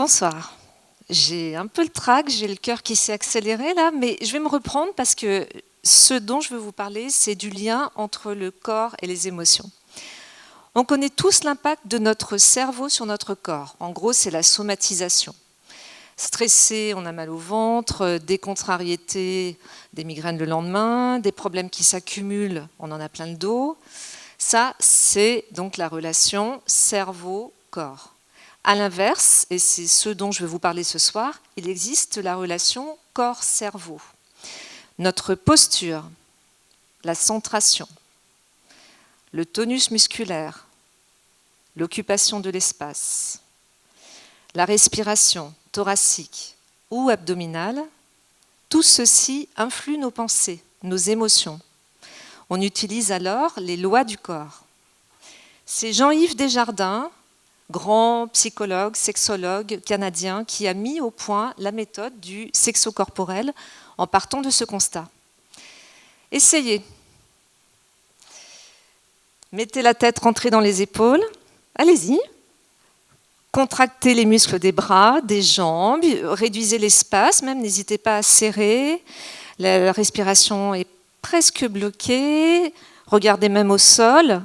Bonsoir. J'ai un peu le trac, j'ai le cœur qui s'est accéléré là, mais je vais me reprendre parce que ce dont je veux vous parler, c'est du lien entre le corps et les émotions. On connaît tous l'impact de notre cerveau sur notre corps. En gros, c'est la somatisation. Stressé, on a mal au ventre, des contrariétés, des migraines le lendemain, des problèmes qui s'accumulent, on en a plein le dos. Ça, c'est donc la relation cerveau-corps. À l'inverse, et c'est ce dont je vais vous parler ce soir, il existe la relation corps-cerveau. Notre posture, la centration, le tonus musculaire, l'occupation de l'espace, la respiration thoracique ou abdominale, tout ceci influe nos pensées, nos émotions. On utilise alors les lois du corps. C'est Jean-Yves Desjardins, grand psychologue, sexologue canadien, qui a mis au point la méthode du sexo-corporel en partant de ce constat. Essayez. Mettez la tête rentrée dans les épaules. Allez-y. Contractez les muscles des bras, des jambes, réduisez l'espace, même n'hésitez pas à serrer. La respiration est presque bloquée. Regardez même au sol.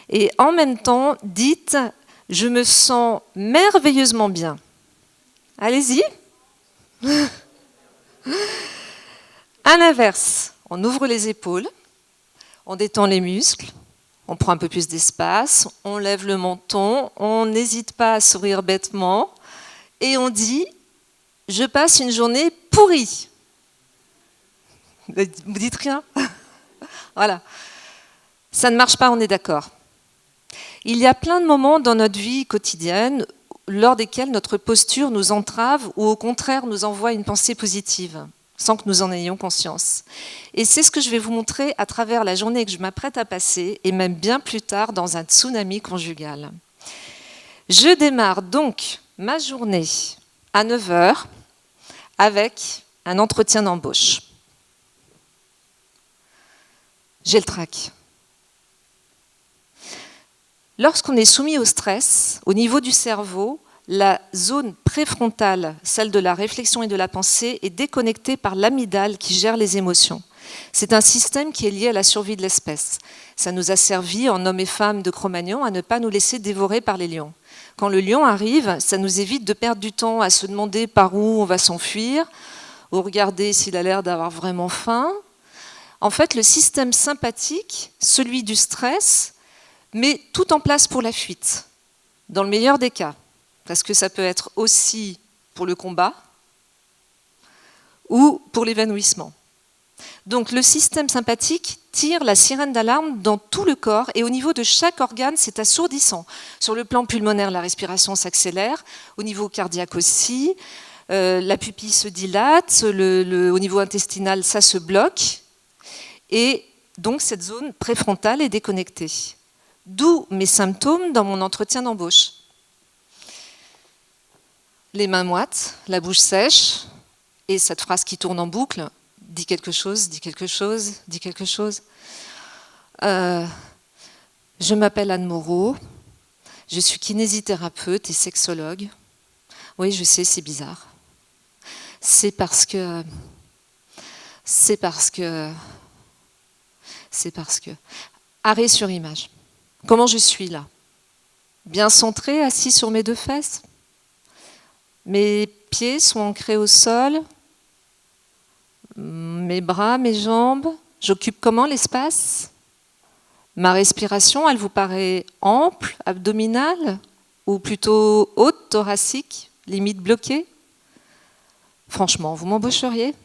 Et en même temps, dites « Je me sens merveilleusement bien ». Allez-y. À l'inverse, on ouvre les épaules, on détend les muscles, on prend un peu plus d'espace, on lève le menton, on n'hésite pas à sourire bêtement et on dit « Je passe une journée pourrie ». Vous dites rien. Voilà. Ça ne marche pas, on est d'accord. Il y a plein de moments dans notre vie quotidienne lors desquels notre posture nous entrave ou au contraire nous envoie une pensée positive, sans que nous en ayons conscience. Et c'est ce que je vais vous montrer à travers la journée que je m'apprête à passer, et même bien plus tard dans un tsunami conjugal. Je démarre donc ma journée à 9h avec un entretien d'embauche. J'ai le trac. Lorsqu'on est soumis au stress, au niveau du cerveau, la zone préfrontale, celle de la réflexion et de la pensée, est déconnectée par l'amygdale qui gère les émotions. C'est un système qui est lié à la survie de l'espèce. Ça nous a servi, en hommes et femmes de Cro-Magnon, à ne pas nous laisser dévorer par les lions. Quand le lion arrive, ça nous évite de perdre du temps à se demander par où on va s'enfuir, ou regarder s'il a l'air d'avoir vraiment faim. En fait, le système sympathique, celui du stress, met tout en place pour la fuite, dans le meilleur des cas, parce que ça peut être aussi pour le combat ou pour l'évanouissement. Donc le système sympathique tire la sirène d'alarme dans tout le corps et au niveau de chaque organe, c'est assourdissant. Sur le plan pulmonaire, la respiration s'accélère, au niveau cardiaque aussi, la pupille se dilate, au niveau intestinal, ça se bloque et donc cette zone préfrontale est déconnectée. D'où mes symptômes dans mon entretien d'embauche. Les mains moites, la bouche sèche, et cette phrase qui tourne en boucle, dis quelque chose, dis quelque chose, dis quelque chose. Je m'appelle Anne Moreau, je suis kinésithérapeute et sexologue. Oui, je sais, c'est bizarre. C'est parce que... Arrêt sur image. Comment je suis là? Bien centré, assis sur mes deux fesses? Mes pieds sont ancrés au sol? Mes bras, mes jambes? J'occupe comment l'espace? Ma respiration, elle vous paraît ample, abdominale? Ou plutôt haute, thoracique, limite bloquée? Franchement, vous m'embaucheriez?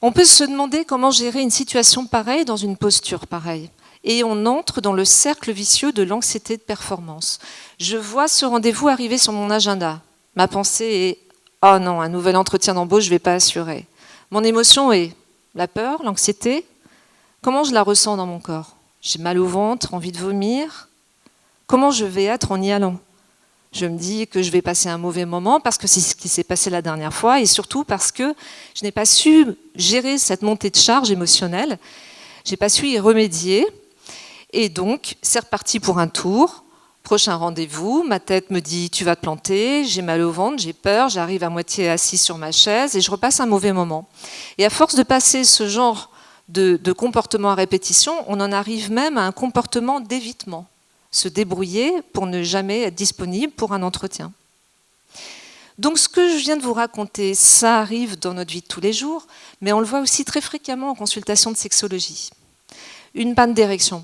On peut se demander comment gérer une situation pareille dans une posture pareille. Et on entre dans le cercle vicieux de l'anxiété de performance. Je vois ce rendez-vous arriver sur mon agenda. Ma pensée est « Oh non, un nouvel entretien d'embauche, je ne vais pas assurer ». Mon émotion est la peur, l'anxiété. Comment je la ressens dans mon corps? J'ai mal au ventre, envie de vomir. Comment je vais être en y allant? Je me dis que je vais passer un mauvais moment parce que c'est ce qui s'est passé la dernière fois et surtout parce que je n'ai pas su gérer cette montée de charge émotionnelle. Je n'ai pas su y remédier. Et donc, c'est reparti pour un tour. Prochain rendez-vous, ma tête me dit « tu vas te planter », j'ai mal au ventre, j'ai peur, j'arrive à moitié assis sur ma chaise et je repasse un mauvais moment. Et à force de passer ce genre de comportement à répétition, on en arrive même à un comportement d'évitement, se débrouiller pour ne jamais être disponible pour un entretien. Donc ce que je viens de vous raconter, ça arrive dans notre vie de tous les jours, mais on le voit aussi très fréquemment en consultation de sexologie. Une panne d'érection.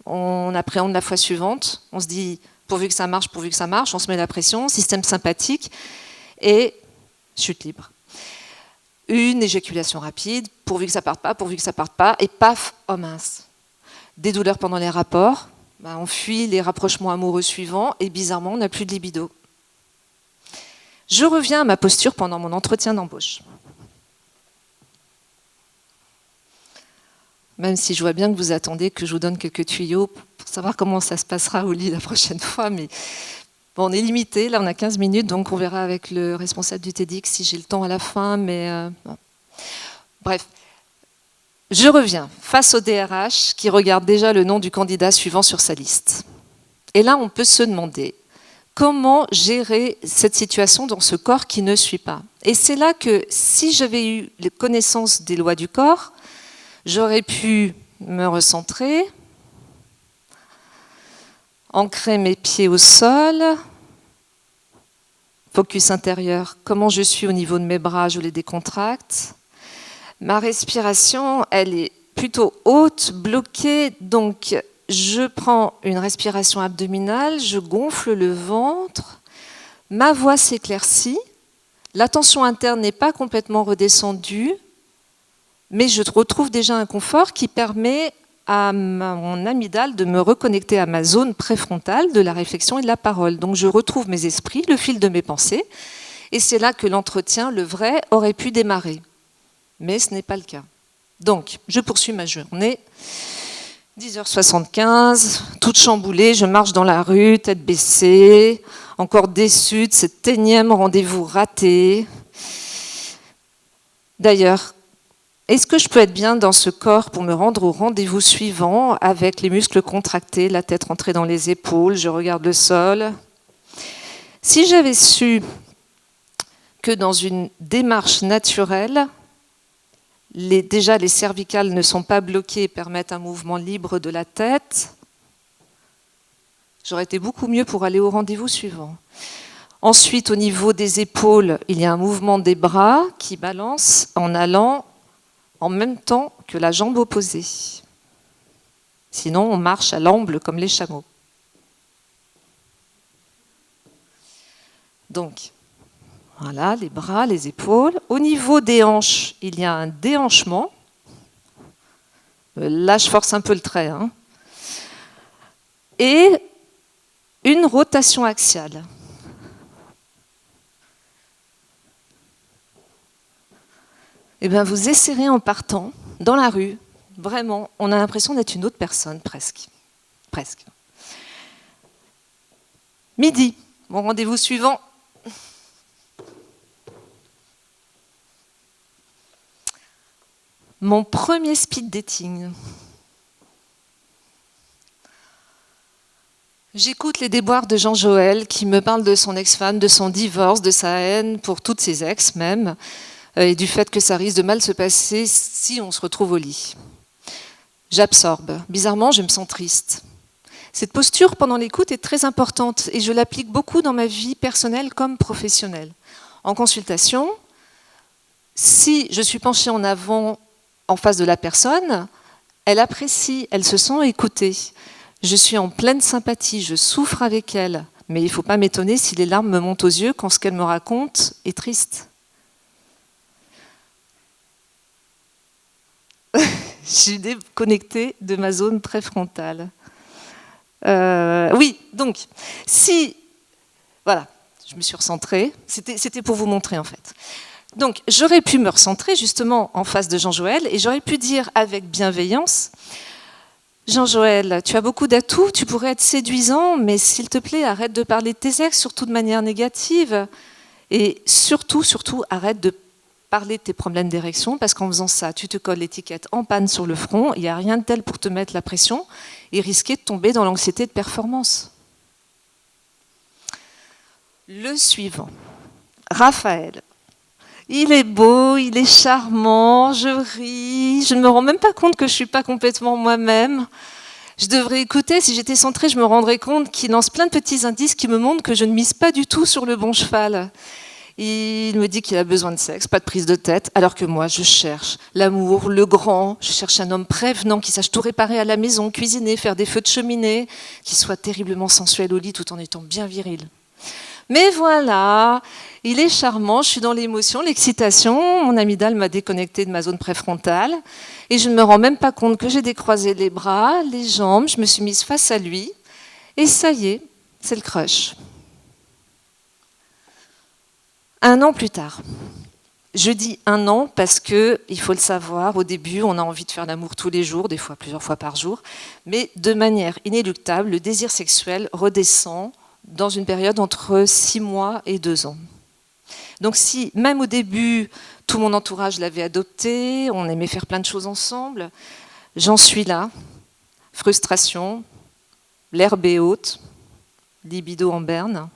On appréhende la fois suivante, on se dit pourvu que ça marche, on se met la pression, système sympathique et chute libre. Une éjaculation rapide, pourvu que ça parte pas, et paf, oh mince. Des douleurs pendant les rapports, on fuit les rapprochements amoureux suivants et bizarrement on n'a plus de libido. Je reviens à ma posture pendant mon entretien d'embauche. Même si je vois bien que vous attendez que je vous donne quelques tuyaux pour savoir comment ça se passera au lit la prochaine fois. Mais bon, on est limité, là on a 15 minutes, donc on verra avec le responsable du TEDx si j'ai le temps à la fin. Mais bon. Bref, je reviens face au DRH qui regarde déjà le nom du candidat suivant sur sa liste. Et là, on peut se demander comment gérer cette situation dans ce corps qui ne suit pas. Et c'est là que si j'avais eu les connaissances des lois du corps, j'aurais pu me recentrer, ancrer mes pieds au sol, focus intérieur, comment je suis au niveau de mes bras, je les décontracte. Ma respiration, elle est plutôt haute, bloquée, donc je prends une respiration abdominale, je gonfle le ventre, ma voix s'éclaircit, la tension interne n'est pas complètement redescendue, mais je retrouve déjà un confort qui permet à mon amygdale de me reconnecter à ma zone préfrontale de la réflexion et de la parole. Donc je retrouve mes esprits, le fil de mes pensées, et c'est là que l'entretien, le vrai, aurait pu démarrer. Mais ce n'est pas le cas. Donc, je poursuis ma journée. 10h75, toute chamboulée, je marche dans la rue, tête baissée, encore déçue de cet énième rendez-vous raté. D'ailleurs, est-ce que je peux être bien dans ce corps pour me rendre au rendez-vous suivant avec les muscles contractés, la tête rentrée dans les épaules, je regarde le sol. Si j'avais su que dans une démarche naturelle, déjà les cervicales ne sont pas bloquées et permettent un mouvement libre de la tête, j'aurais été beaucoup mieux pour aller au rendez-vous suivant. Ensuite, au niveau des épaules, il y a un mouvement des bras qui balance en allant en même temps que la jambe opposée. Sinon, on marche à l'amble comme les chameaux. Donc, voilà, les bras, les épaules. Au niveau des hanches, il y a un déhanchement. Là, je force un peu le trait. Et une rotation axiale. Eh bien, vous essayerez en partant dans la rue. Vraiment, on a l'impression d'être une autre personne, presque. Presque. Midi, mon rendez-vous suivant. Mon premier speed dating. J'écoute les déboires de Jean-Joël qui me parle de son ex-femme, de son divorce, de sa haine pour toutes ses ex même, et du fait que ça risque de mal se passer si on se retrouve au lit. J'absorbe. Bizarrement, je me sens triste. Cette posture pendant l'écoute est très importante et je l'applique beaucoup dans ma vie personnelle comme professionnelle. En consultation, si je suis penchée en avant en face de la personne, elle apprécie, elle se sent écoutée. Je suis en pleine sympathie, je souffre avec elle, mais il ne faut pas m'étonner si les larmes me montent aux yeux quand ce qu'elle me raconte est triste. Je suis déconnectée de ma zone préfrontale. Oui, donc, si... Voilà, je me suis recentrée. C'était pour vous montrer, en fait. Donc, j'aurais pu me recentrer, justement, en face de Jean-Joël, et j'aurais pu dire avec bienveillance, Jean-Joël, tu as beaucoup d'atouts, tu pourrais être séduisant, mais s'il te plaît, arrête de parler de tes ex, surtout de manière négative. Et surtout, arrête de parler de tes problèmes d'érection, parce qu'en faisant ça, tu te colles l'étiquette en panne sur le front, il n'y a rien de tel pour te mettre la pression et risquer de tomber dans l'anxiété de performance. Le suivant, Raphaël. Il est beau, il est charmant, je ris, je ne me rends même pas compte que je ne suis pas complètement moi-même. Je devrais écouter, si j'étais centrée, je me rendrais compte qu'il lance plein de petits indices qui me montrent que je ne mise pas du tout sur le bon cheval. Il me dit qu'il a besoin de sexe, pas de prise de tête, alors que moi, je cherche l'amour, le grand, je cherche un homme prévenant qui sache tout réparer à la maison, cuisiner, faire des feux de cheminée, qui soit terriblement sensuel au lit tout en étant bien viril. Mais voilà, il est charmant, je suis dans l'émotion, l'excitation, mon amygdale m'a déconnecté de ma zone préfrontale et je ne me rends même pas compte que j'ai décroisé les bras, les jambes, je me suis mise face à lui et ça y est, c'est le crush. 1 an plus tard. Je dis 1 an parce que, il faut le savoir, au début, on a envie de faire l'amour tous les jours, des fois plusieurs fois par jour, mais de manière inéluctable, le désir sexuel redescend dans une période entre 6 mois et 2 ans. Donc si, même au début, tout mon entourage l'avait adopté, on aimait faire plein de choses ensemble, j'en suis là, frustration, l'herbe est haute, libido en berne,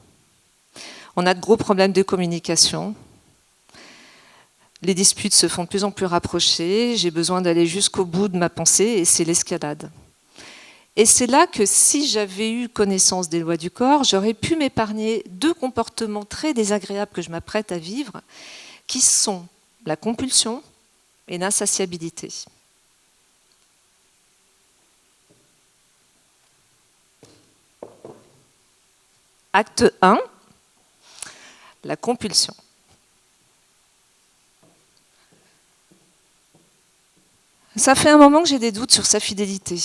on a de gros problèmes de communication, les disputes se font de plus en plus rapprochées, j'ai besoin d'aller jusqu'au bout de ma pensée et c'est l'escalade. Et c'est là que si j'avais eu connaissance des lois du corps, j'aurais pu m'épargner 2 comportements très désagréables que je m'apprête à vivre, qui sont la compulsion et l'insatiabilité. Acte 1, la compulsion. Ça fait un moment que j'ai des doutes sur sa fidélité.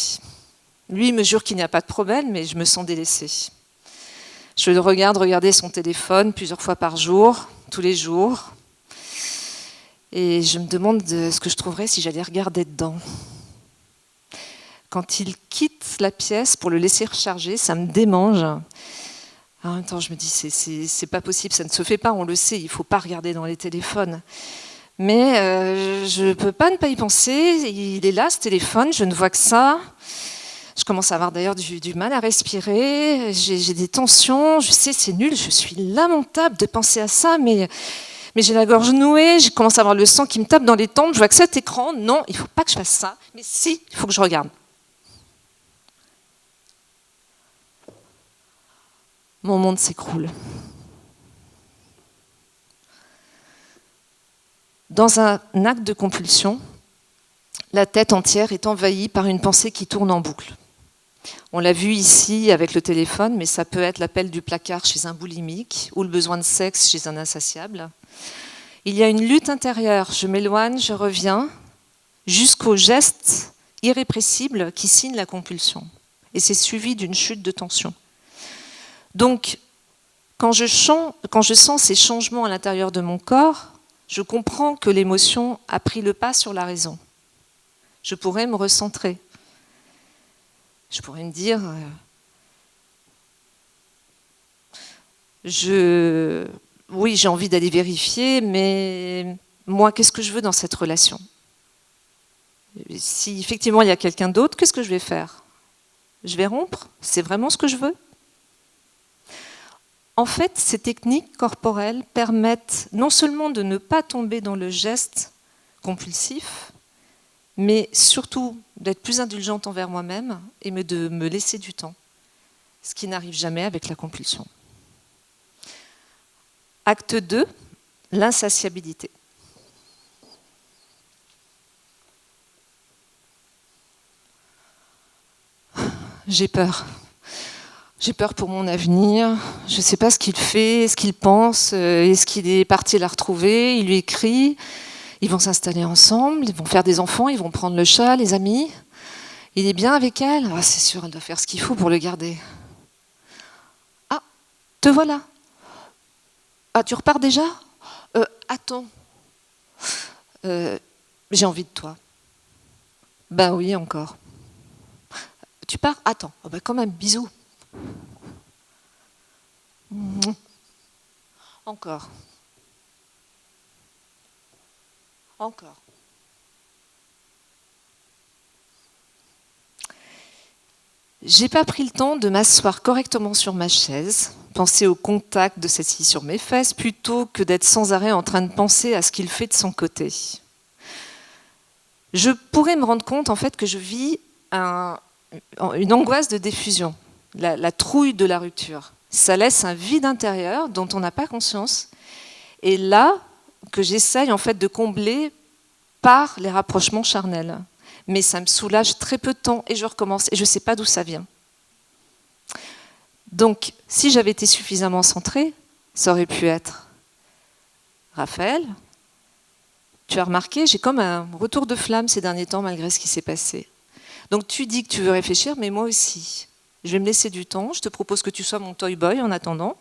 Lui, il me jure qu'il n'y a pas de problème, mais je me sens délaissée. Je le regarde regarder son téléphone plusieurs fois par jour, tous les jours. Et je me demande ce que je trouverais si j'allais regarder dedans. Quand il quitte la pièce pour le laisser recharger, ça me démange. En même temps, je me dis, c'est pas possible, ça ne se fait pas, on le sait, il ne faut pas regarder dans les téléphones. Mais je ne peux pas ne pas y penser. Il est là, ce téléphone, je ne vois que ça. Je commence à avoir d'ailleurs du mal à respirer, j'ai des tensions, je sais c'est nul, je suis lamentable de penser à ça, mais j'ai la gorge nouée, je commence à avoir le sang qui me tape dans les tempes, je vois que cet écran, non, il ne faut pas que je fasse ça, mais si, il faut que je regarde. Mon monde s'écroule. Dans un acte de compulsion, la tête entière est envahie par une pensée qui tourne en boucle. On l'a vu ici avec le téléphone, mais ça peut être l'appel du placard chez un boulimique ou le besoin de sexe chez un insatiable. Il y a une lutte intérieure, je m'éloigne, je reviens, jusqu'au geste irrépressible qui signe la compulsion. Et c'est suivi d'une chute de tension. Donc, quand je sens ces changements à l'intérieur de mon corps, je comprends que l'émotion a pris le pas sur la raison. Je pourrais me recentrer. Je pourrais me dire, oui, j'ai envie d'aller vérifier, mais moi, qu'est-ce que je veux dans cette relation? Si effectivement il y a quelqu'un d'autre, qu'est-ce que je vais faire? Je vais rompre? C'est vraiment ce que je veux? En fait, ces techniques corporelles permettent non seulement de ne pas tomber dans le geste compulsif, mais surtout d'être plus indulgente envers moi-même et de me laisser du temps, ce qui n'arrive jamais avec la compulsion. Acte 2, l'insatiabilité. J'ai peur. J'ai peur pour mon avenir. Je ne sais pas ce qu'il fait, ce qu'il pense. Est-ce qu'il est parti la retrouver? Il lui écrit. Ils vont s'installer ensemble, ils vont faire des enfants, ils vont prendre le chat, les amis. Il est bien avec elle? Ah, c'est sûr, elle doit faire ce qu'il faut pour le garder. Ah, te voilà. Ah, tu repars déjà? Attends. J'ai envie de toi. Ben oui, encore. Tu pars? Attends. Oh ben quand même, bisous. Encore. Encore. J'ai pas pris le temps de m'asseoir correctement sur ma chaise penser au contact de celle-ci sur mes fesses plutôt que d'être sans arrêt en train de penser à ce qu'il fait de son côté. Je pourrais me rendre compte en fait que je vis une angoisse de diffusion, la trouille de la rupture. Ça laisse un vide intérieur dont on n'a pas conscience, et là que j'essaye en fait de combler par les rapprochements charnels. Mais ça me soulage très peu de temps et je recommence et je ne sais pas d'où ça vient. Donc, si j'avais été suffisamment centrée, ça aurait pu être Raphaël, tu as remarqué, j'ai comme un retour de flamme ces derniers temps malgré ce qui s'est passé. Donc tu dis que tu veux réfléchir, mais moi aussi. Je vais me laisser du temps, je te propose que tu sois mon toy boy en attendant.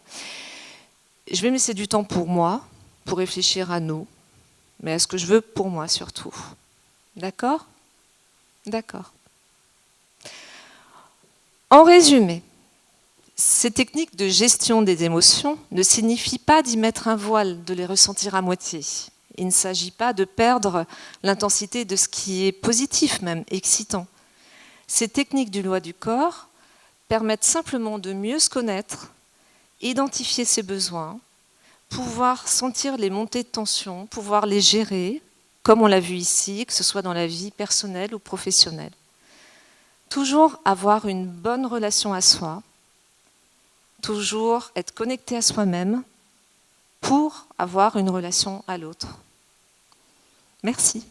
Je vais me laisser du temps pour moi, pour réfléchir à nous, mais à ce que je veux pour moi surtout. D'accord ? D'accord. En résumé, ces techniques de gestion des émotions ne signifient pas d'y mettre un voile, de les ressentir à moitié. Il ne s'agit pas de perdre l'intensité de ce qui est positif, même excitant. Ces techniques du loi du corps permettent simplement de mieux se connaître, identifier ses besoins, pouvoir sentir les montées de tension, pouvoir les gérer, comme on l'a vu ici, que ce soit dans la vie personnelle ou professionnelle. Toujours avoir une bonne relation à soi, toujours être connecté à soi-même pour avoir une relation à l'autre. Merci.